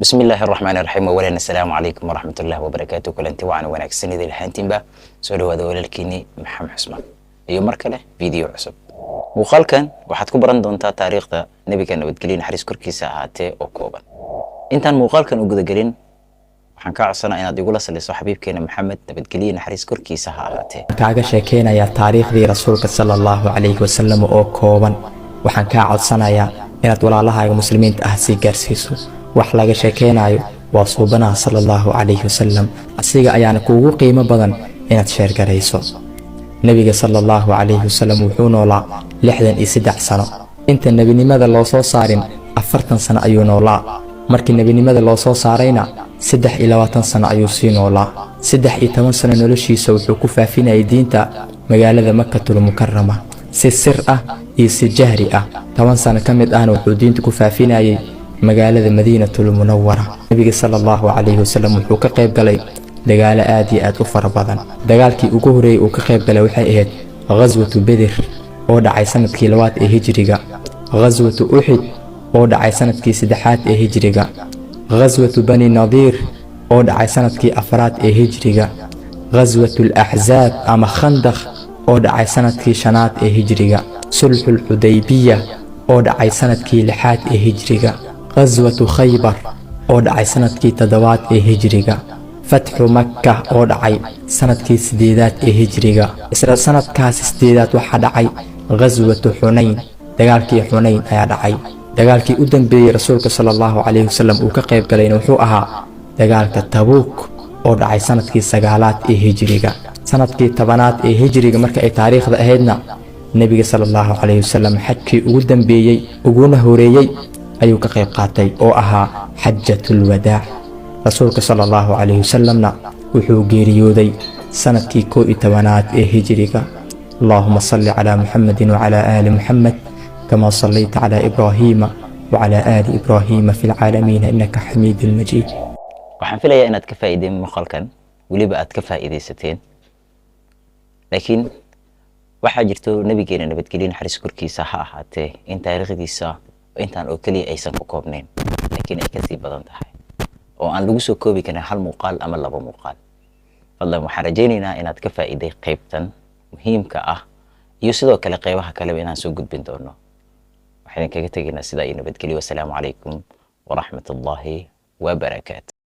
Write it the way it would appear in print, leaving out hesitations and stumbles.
بسم الله الرحمن الرحيم أولا السلام عليكم ورحمة الله وبركاته كلنتي وعن وناكسن ذي الحانتين با سؤال هذا ولا الكيني محمد حسمان اليوم مركله فيديو عصب وقال كان واحد كبران دونتا تاريخ ذا نبي كان بتقولين حريس كركي ساعاتي أو كوبا أنت المقال كان وجود قلين وحنكع عصنا إن أقول أصل لصاحبي كان محمد بتقولين حريس كركي ساعاتي كاغا شيكينا يا تاريخ ذي رسولك صلى الله عليه وسلم أو كوبا وحنكع عصنا يا إن ولا الله مسلمين أهسي جرسيسو wax laga sheekeenayo waa suubanaha sallallahu alayhi wasallam asiga ayaana kuugu qiimo badan inaad sheer garayso nabiga sallallahu alayhi wasallam wuxuu noolaa 63 sano inta nabinimada loo soo saarin 40 sano ayuu noolaa markii nabinimada loo soo saarayna 23 sano ayuu sii noolaa 13 sano noloshiisa wuxuu ku faafinayay diinta magaalada Makkatul Mukarrama si sir ah iyo si jahri ah 10 sano kamid ahna wuxuu diinta ku faafinayay magaalada Madiinatul Munawwara nabiga sallallahu alayhi wasallam wuxuu ka qayb galay dagaal aad iyo aad u fara badan dagaalkii ugu horeeyay uu ka qayb galay waxay ahayd ghazwatu Badr oo dhacay sanadkii 2 ee hijriga ghazwatu Uhud oo dhacay sanadkii 3 ee hijriga ghazwatu Bani Nadir oo dhacay sanadkii 4 ee hijriga ghazwatu al-Ahzab ama Khandaq oo dhacay sanadkii 5 ee hijriga sulhul Hudaybiyah oo dhacay sanadkii 6 ee hijriga غزوة خيبر oo dhacay sanadkii 7 ee hijriga fatxu Makkah oo dhacay sanadkii 8 ee hijriga isla sanadkaas 8 waxa dhacay غزوة Hunayn dagaalkii Hunayn ayaa dhacay dagaalkii u dambeeyay rasuulka sallallahu alayhi wasallam uu ka qayb galay wuxuu ahaa dagaalka Tabuk oo dhacay sanadkii 9 ee hijriga sanadkii 10 ee hijriga marka ay taariikhda ahaydna nabiga sallallahu alayhi wasallam xajkii ugu dambeeyay uguna horeeyay ayuu ka qayb qaatay oo ahaa xajjatul wadaa rasuulka sallallahu alayhi wasallamna wuxuu geeriyooday sanadkii 11 ee hijriga اللهم صل على محمد وعلى آل محمد كما صليت على إبراهيم وعلى آل إبراهيم في العالمين إنك حميد مجيد waxaan filayaa inaad ka faa'iideen maqalkan waliba aad ka faa'iideysateen laakiin waxaa jirto nabigeena nabadgelin xariis korkiisa ha ahaatee in taariikhdiisa intaan oo kaliya aysan ku koobnayn laakiin ay ka sii badan tahay oo aan lagu soo koobi karin hal muuqaal ama laba muuqaal fadlan waxaan rajaynaynaa inaad ka faa'iiday qaybtan muhiimka ah iyo sidoo kale qaybaha kale inaan soo gudbin doono waxaan kaga tageynaa sida ay nabadgelyo wassalaamu calaykum wa rahmatullaahi wa barakaatuh